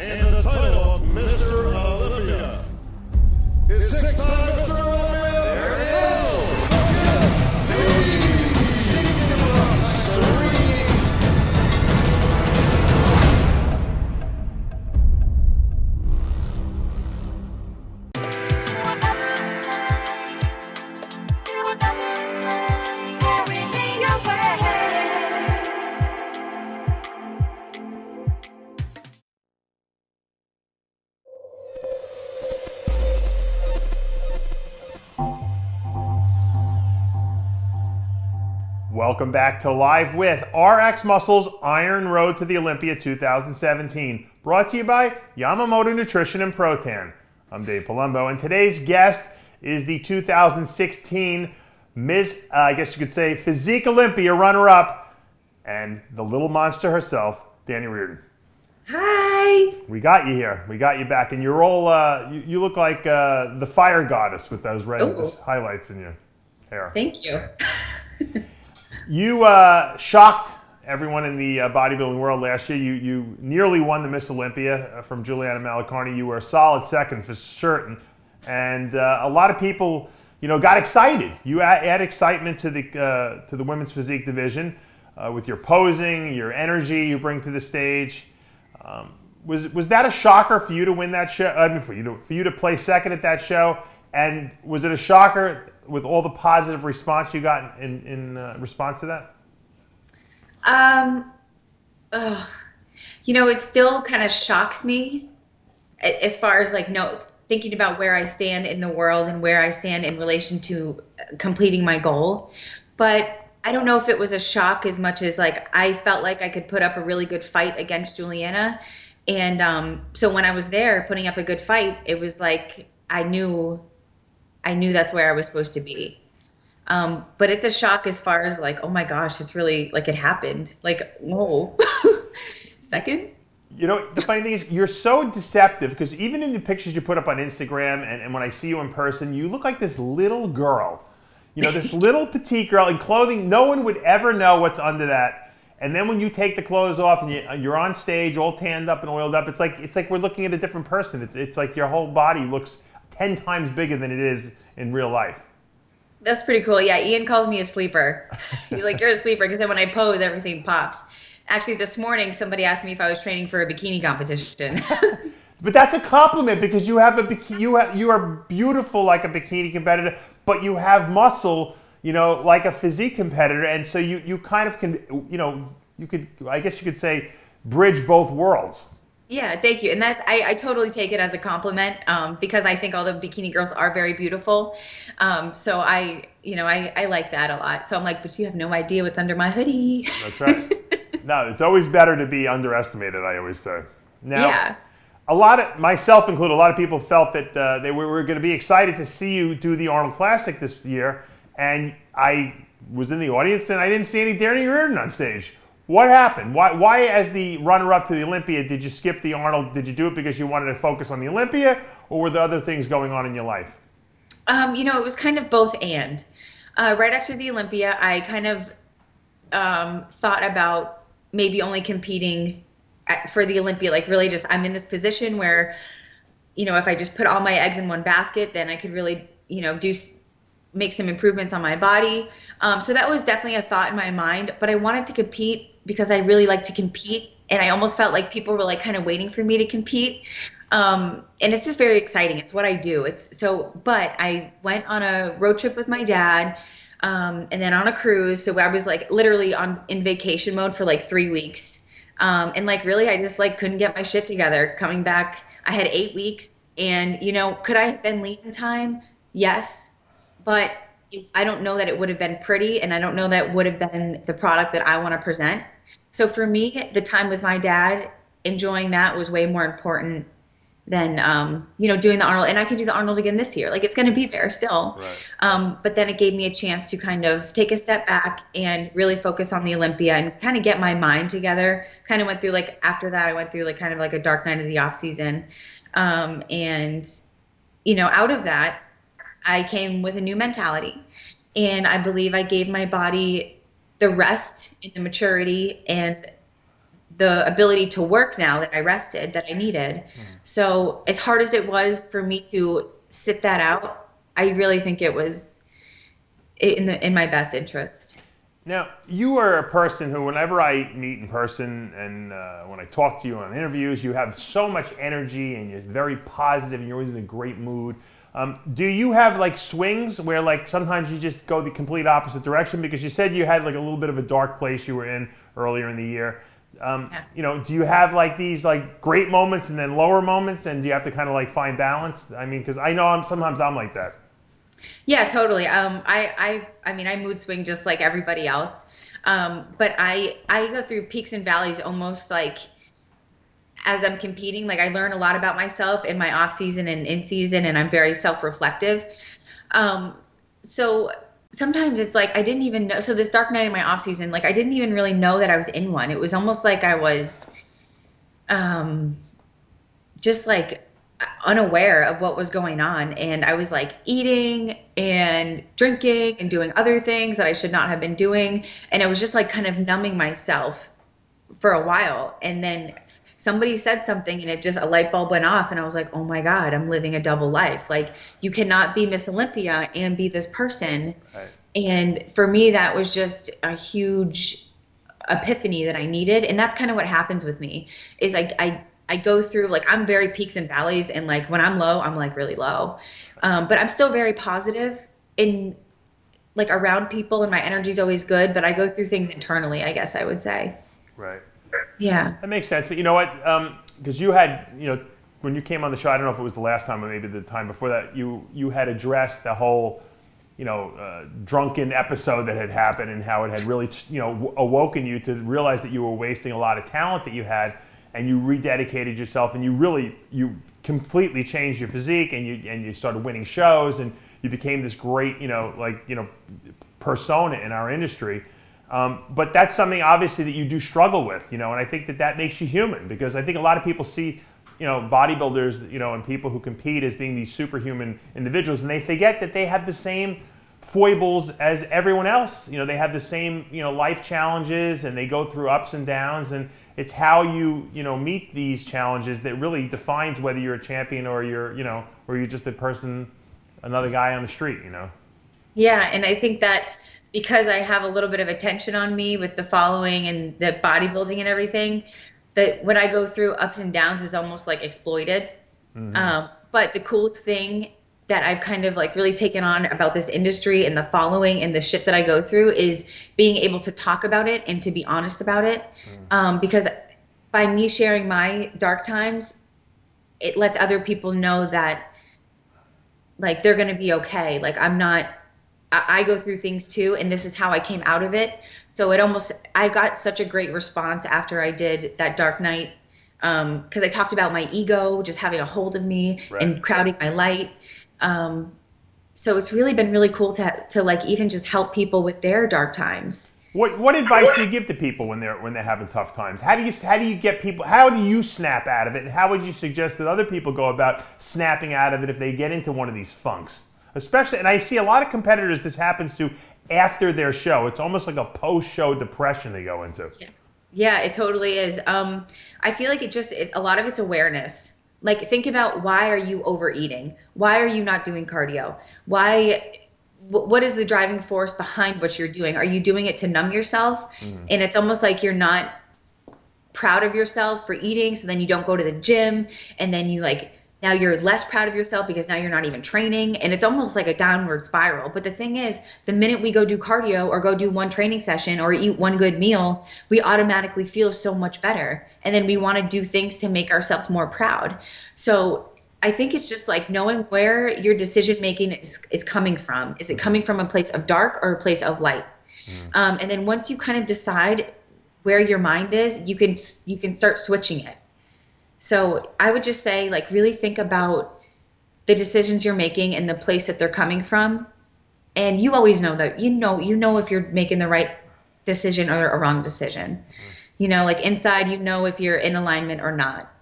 and the title of Mr. Olympia. His six-time Mr. Olympia. There it is. Welcome back to Live with RXMuscle's Iron Road to the Olympia 2017, brought to you by Yamamoto Nutrition and Protan. I'm Dave Palumbo, and today's guest is the 2016 Miss, I guess you could say, Physique Olympia runner-up, and the Lil Monstar herself, Dani Reardon. Hi! We got you here. We got you back, and you're all, you look like the fire goddess with those red highlights in your hair. Thank you. You shocked everyone in the bodybuilding world last year. You nearly won the Miss Olympia from Juliana Malacarne. You were a solid second for certain. And a lot of people, got excited. You add excitement to the women's physique division with your posing, your energy you bring to the stage. Was that a shocker for you to win that show? I mean, for you to play second at that show? And was it a shocker with all the positive response you got in response to that? It still kind of shocks me as far as thinking about where I stand in the world and where I stand in relation to completing my goal. But I don't know if it was a shock as much as I felt like I could put up a really good fight against Juliana. And so when I was there putting up a good fight, it was like I knew that's where I was supposed to be. But it's a shock as far as oh my gosh, it's really it happened. Whoa, second? The funny thing is you're so deceptive because even in the pictures you put up on Instagram and when I see you in person, you look like this little girl. This little petite girl in clothing. No one would ever know what's under that. And then when you take the clothes off and you're on stage all tanned up and oiled up, it's like we're looking at a different person. It's like your whole body looks 10 times bigger than it is in real life. That's pretty cool. Yeah, Ian calls me a sleeper. He's like, you're a sleeper, because then when I pose, everything pops. Actually, this morning, somebody asked me if I was training for a bikini competition. But that's a compliment because you have you are beautiful like a bikini competitor, but you have muscle, like a physique competitor, and so you kind of can, you could, I guess you could say, bridge both worlds. Yeah, thank you. And I totally take it as a compliment because I think all the bikini girls are very beautiful. So I like that a lot. So I'm like, but you have no idea what's under my hoodie. That's right. No, it's always better to be underestimated, I always say. Now, yeah. Myself included, a lot of people felt that they were going to be excited to see you do the Arnold Classic this year. And I was in the audience and I didn't see any Dani Reardon on stage. What happened? Why, as the runner-up to the Olympia, did you skip the Arnold? Did you do it because you wanted to focus on the Olympia, or were there other things going on in your life? It was kind of both and. Right after the Olympia, I kind of thought about maybe only competing for the Olympia, really I'm in this position where, if I just put all my eggs in one basket, then I could really, make some improvements on my body. So that was definitely a thought in my mind, but I wanted to compete because I really like to compete. And I almost felt like people were kind of waiting for me to compete. And it's just very exciting. It's what I do. But I went on a road trip with my dad, and then on a cruise. So I was literally in vacation mode for 3 weeks. And really, I just couldn't get my shit together. Coming back, I had 8 weeks, and could I have been lean in time? Yes. But I don't know that it would have been pretty, and I don't know that would have been the product that I want to present. So for me, the time with my dad, enjoying that was way more important than, doing the Arnold. And I can do the Arnold again this year. It's going to be there still. Right. But then it gave me a chance to kind of take a step back and really focus on the Olympia and kind of get my mind together. Kind of went through, after that, I went through kind of a dark night of the off season. And, out of that, I came with a new mentality, and I believe I gave my body the rest and the maturity and the ability to work now that I rested, that I needed. So as hard as it was for me to sit that out, I really think it was in my best interest. Now, you are a person who, whenever I meet in person and when I talk to you on interviews, you have so much energy and you're very positive and you're always in a great mood. Do you have like swings where like sometimes you just go the complete opposite direction? Because you said you had like a little bit of a dark place you were in earlier in the year. You know, do you have like these like great moments and then lower moments, and do you have to kind of like find balance? I mean, because I know sometimes I'm like that. Yeah, totally. I mean, I mood swing just like everybody else. But I go through peaks and valleys almost like as I'm competing. Like I learn a lot about myself in my off season and in season, and I'm very self-reflective. So sometimes it's like I didn't even know. So this dark night in my off season, like I didn't even really know that I was in one. It was almost like I was just like unaware of what was going on, and I was like eating and drinking and doing other things that I should not have been doing, and I was just like kind of numbing myself for a while. And then somebody said something and it just, a light bulb went off, and I was like, oh my God, I'm living a double life. Like you cannot be Miss Olympia and be this person. Right. And for me, that was just a huge epiphany that I needed. And that's kind of what happens with me is I go through, like, I'm very peaks and valleys, and like when I'm low, I'm like really low. But I'm still very positive in like around people, and my energy is always good, but I go through things internally, I guess I would say. Right. Yeah. That makes sense. But you know what? Because you had, you know, when you came on the show, I don't know if it was the last time or maybe the time before that, you had addressed the whole, you know, drunken episode that had happened and how it had really, you know, awoken you to realize that you were wasting a lot of talent that you had. And you rededicated yourself, and you completely changed your physique, and you started winning shows, and you became this great, persona in our industry. But that's something obviously that you do struggle with, and I think that makes you human, because I think a lot of people see, bodybuilders, and people who compete as being these superhuman individuals, and they forget that they have the same foibles as everyone else. They have the same, life challenges, and they go through ups and downs, and it's how you meet these challenges that really defines whether you're a champion or you're just a person, another guy on the street, Yeah, and I think that because I have a little bit of attention on me with the following and the bodybuilding and everything, that when I go through ups and downs is almost like exploited. Mm-hmm. But the coolest thing that I've kind of like really taken on about this industry and the following and the shit that I go through is being able to talk about it and to be honest about it. Because by me sharing my dark times, it lets other people know that like they're going to be okay. Like I go through things too, and this is how I came out of it. So I got such a great response after I did that dark night. Cause I talked about my ego just having a hold of me, right, and crowding my light. So it's really been really cool to like even just help people with their dark times. What advice do you give to people when they're having tough times? How do you get people? How do you snap out of it? And how would you suggest that other people go about snapping out of it if they get into one of these funks? Especially, and I see a lot of competitors this happens to after their show. It's almost like a post-show depression they go into. Yeah, it totally is. I feel like a lot of it's awareness. Like, think about, why are you overeating? Why are you not doing cardio? What is the driving force behind what you're doing? Are you doing it to numb yourself? Mm-hmm. And it's almost like you're not proud of yourself for eating, so then you don't go to the gym, and then now you're less proud of yourself because now you're not even training, and it's almost like a downward spiral. But the thing is, the minute we go do cardio or go do one training session or eat one good meal, we automatically feel so much better. And then we want to do things to make ourselves more proud. So I think it's just like knowing where your decision making is coming from. Is it coming from a place of dark or a place of light? And then once you kind of decide where your mind is, you can start switching it. So I would just say, like, really think about the decisions you're making and the place that they're coming from. And you always know that, you know if you're making the right decision or a wrong decision. Like inside, if you're in alignment or not.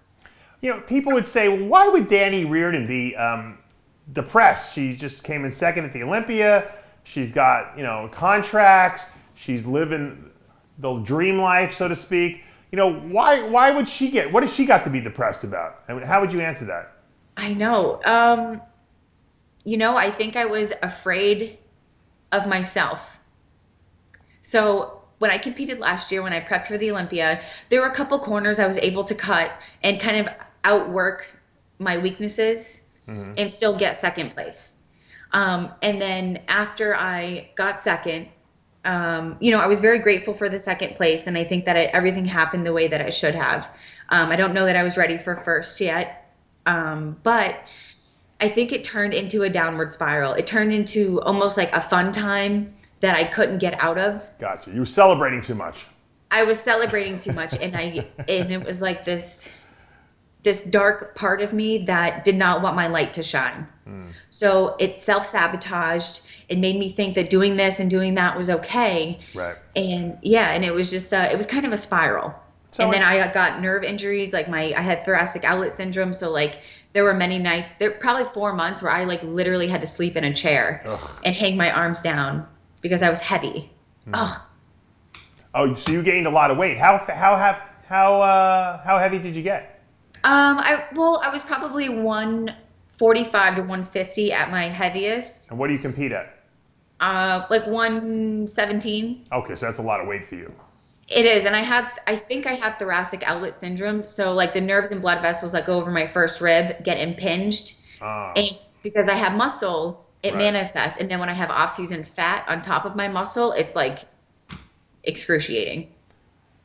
People would say, well, why would Dani Reardon be depressed? She just came in second at the Olympia. She's got, contracts. She's living the dream life, so to speak. why would she what has she got to be depressed about? I mean, how would you answer that? I know. I think I was afraid of myself. So when I competed last year, when I prepped for the Olympia, there were a couple corners I was able to cut and kind of outwork my weaknesses and still get second place. And then after I got second, I was very grateful for the second place, and I think that everything happened the way that it should have. I don't know that I was ready for first yet, but I think it turned into a downward spiral. It turned into almost like a fun time that I couldn't get out of. Gotcha. You were celebrating too much. I was celebrating too much, and it was like this dark part of me that did not want my light to shine. So it self-sabotaged. It made me think that doing this and doing that was okay. Right. And and it was just it was kind of a spiral. So and then I got nerve injuries, like I had thoracic outlet syndrome. So like there were many nights, probably 4 months where I like literally had to sleep in a chair and hang my arms down because I was heavy. Oh, so you gained a lot of weight. How heavy did you get? I was probably 145 to 150 at my heaviest. And what do you compete at? Like 117. Okay, so that's a lot of weight for you. It is, and I think I have thoracic outlet syndrome. So like the nerves and blood vessels that go over my first rib get impinged. And because I have muscle, it manifests. And then when I have off-season fat on top of my muscle, it's like excruciating.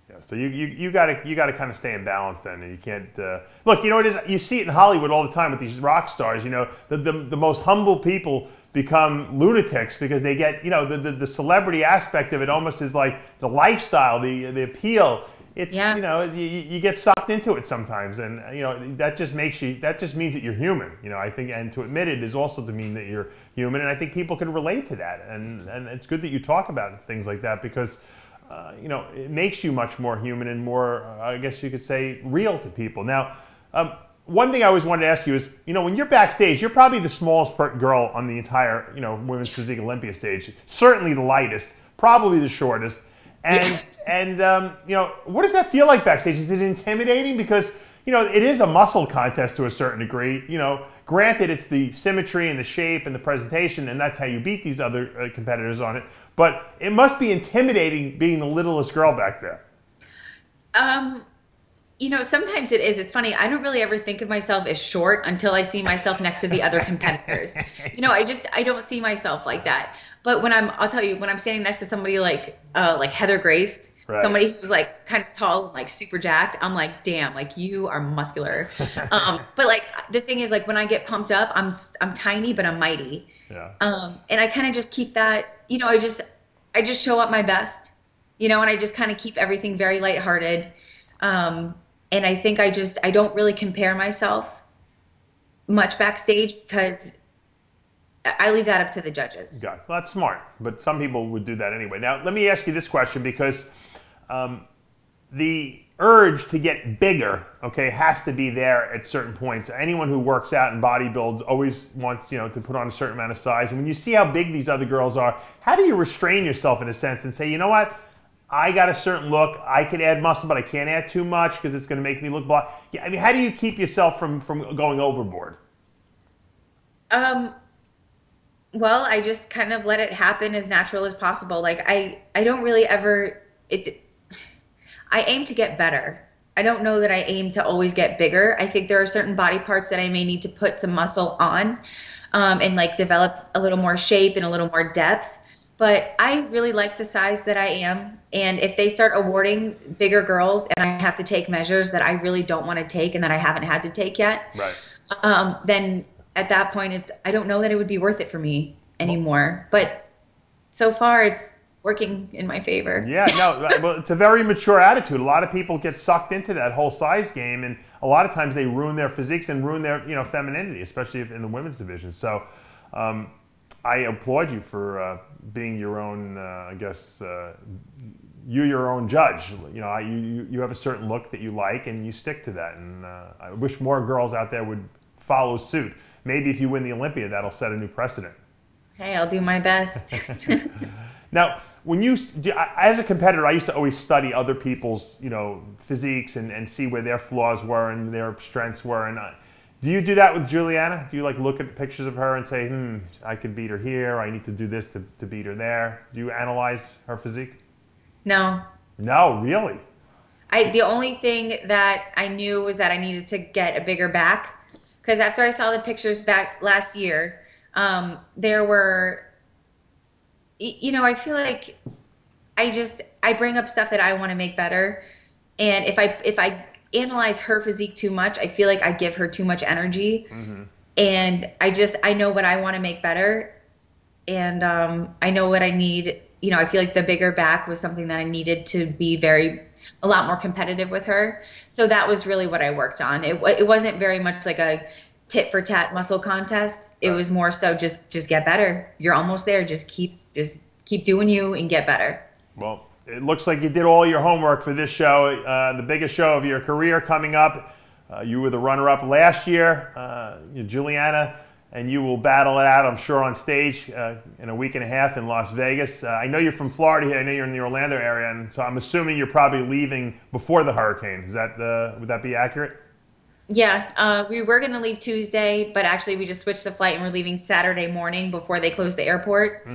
Yeah, so you gotta kind of stay in balance then, and you can't look. It is. You see it in Hollywood all the time with these rock stars. The most humble people become lunatics because they get the celebrity aspect of it almost is like the lifestyle, the appeal. It's you get sucked into it sometimes, and that just means that you're human. I think, and to admit it is also to mean that you're human, and I think people can relate to that, and it's good that you talk about things like that because it makes you much more human and more, I guess you could say, real to people. Now, one thing I always wanted to ask you is, when you're backstage, you're probably the smallest girl on the entire, Women's Physique Olympia stage. Certainly the lightest, probably the shortest. And what does that feel like backstage? Is it intimidating? Because, it is a muscle contest to a certain degree. Granted, it's the symmetry and the shape and the presentation, and that's how you beat these other competitors on it. But it must be intimidating being the littlest girl back there. Sometimes it is. It's funny. I don't really ever think of myself as short until I see myself next to the other competitors. I don't see myself like that. But I'll tell you, when I'm standing next to somebody like Heather Grace, somebody who's like kind of tall and like super jacked, I'm like, damn, like you are muscular. But like the thing is, like when I get pumped up, I'm tiny, but I'm mighty. Yeah. And I kind of just keep that, I just show up my best, and I just kind of keep everything very lighthearted. And I think I don't really compare myself much backstage because I leave that up to the judges. Got it. Well, that's smart, but some people would do that anyway. Now, let me ask you this question because the urge to get bigger, has to be there at certain points. Anyone who works out and bodybuilds always wants, to put on a certain amount of size. And when you see how big these other girls are, how do you restrain yourself in a sense and say, you know what? I got a certain look. I can add muscle, but I can't add too much because it's going to make me look blah. Yeah, I mean, how do you keep yourself from going overboard? Well, I just kind of let it happen as natural as possible. Like I don't really ever. I aim to get better. I don't know that I aim to always get bigger. I think there are certain body parts that I may need to put some muscle on, and like develop a little more shape and a little more depth. But I really like the size that I am. And if they start awarding bigger girls and I have to take measures that I really don't want to take and that I haven't had to take yet, then at that point, I don't know that it would be worth it for me anymore. But so far, it's working in my favor. Yeah, no, well, it's a very mature attitude. A lot of people get sucked into that whole size game. And a lot of times they ruin their physiques and ruin their femininity, especially if in the women's division. So I applaud you for being your own, you're your own judge. You have a certain look that you like, and you stick to that. And I wish more girls out there would follow suit. Maybe if you win the Olympia, that'll set a new precedent. Hey, I'll do my best. Now, when you, as a competitor, I used to always study other people's, physiques and see where their flaws were and their strengths were. And do you do that with Juliana? Do you like look at pictures of her and say, I could beat her here. I need to do this to beat her there. Do you analyze her physique? No. No, really? The only thing that I knew was that I needed to get a bigger back, because after I saw the pictures back last year, there were, I feel like I bring up stuff that I want to make better, and if I analyze her physique too much, I feel like I give her too much energy, and I know what I want to make better, and I know what I need. I feel like the bigger back was something that I needed to be a lot more competitive with her. So that was really what I worked on. It wasn't very much like a tit for tat muscle contest. It was more so just get better. You're almost there. Just keep doing you and get better. Well, it looks like you did all your homework for this show, the biggest show of your career coming up. You were the runner-up last year, Juliana, and you will battle it out, I'm sure, on stage in a week and a half in Las Vegas. I know you're from Florida here. I know you're in the Orlando area, and so I'm assuming you're probably leaving before the hurricane. Would that be accurate? Yeah, we were going to leave Tuesday, but actually we just switched the flight and we're leaving Saturday morning before they close the airport.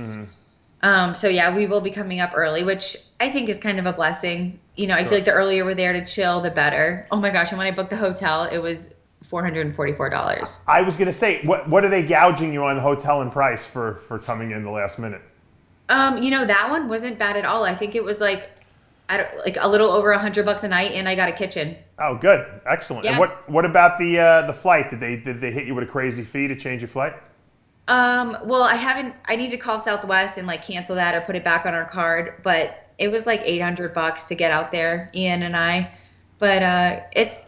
So yeah, we will be coming up early, which I think is kind of a blessing. I feel like the earlier we're there to chill, the better. Oh my gosh, and when I booked the hotel, it was $444. I was going to say, what are they gouging you on hotel and price for coming in the last minute? That one wasn't bad at all. I think it was like a little over $100 a night, and I got a kitchen. Oh, good, excellent. Yeah. And what about the flight? Did they hit you with a crazy fee to change your flight? Well, I need to call Southwest and cancel that or put it back on our card, but it was like $800 to get out there, Ian and I. But it's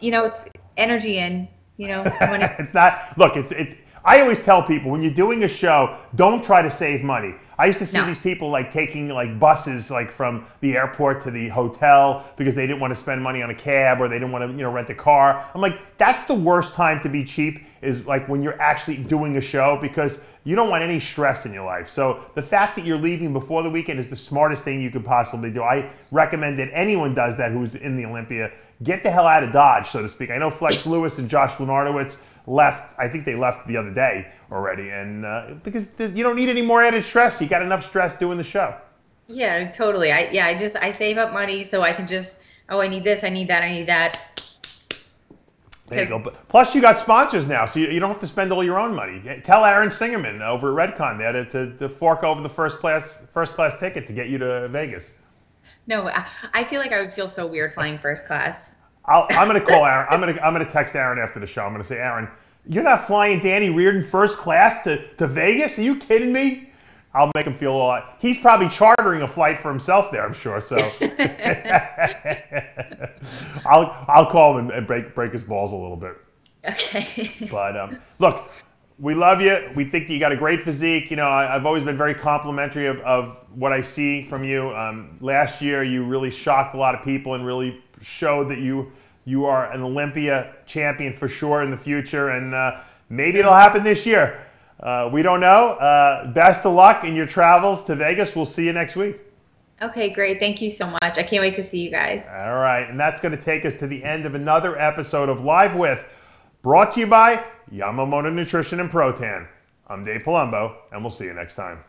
energy and. It's not. Look, it's. I always tell people when you're doing a show, don't try to save money. I used to see these people taking buses from the airport to the hotel because they didn't want to spend money on a cab or they didn't want to rent a car. I'm like, that's the worst time to be cheap, is when you're actually doing a show, because you don't want any stress in your life. So the fact that you're leaving before the weekend is the smartest thing you could possibly do. I recommend that anyone does that who's in the Olympia. Get the hell out of Dodge, so to speak. I know Flex Lewis and Josh Lenardowitz left. I think they left the other day already, and because you don't need any more added stress. You got enough stress doing the show. Yeah, totally. I save up money so I can just, I need this, I need that, I need that. There you go. Plus, you got sponsors now, so you don't have to spend all your own money. Tell Aaron Singerman over at Redcon there to fork over the first class ticket to get you to Vegas. No, I feel like I would feel so weird flying first class. I'm going to call Aaron. I'm going to text Aaron after the show. I'm going to say, Aaron, you're not flying Dani Reardon first class to Vegas? Are you kidding me? I'll make him feel a lot. He's probably chartering a flight for himself there, I'm sure. So I'll call him and break his balls a little bit. Okay. But look, we love you. We think that you got a great physique. I've always been very complimentary of what I see from you. Last year, you really shocked a lot of people and really showed that you are an Olympia champion for sure in the future. And maybe it'll happen this year. We don't know. Best of luck in your travels to Vegas. We'll see you next week. Okay, great. Thank you so much. I can't wait to see you guys. All right. And that's going to take us to the end of another episode of Live With, brought to you by Yamamoto Nutrition and Protan. I'm Dave Palumbo, and we'll see you next time.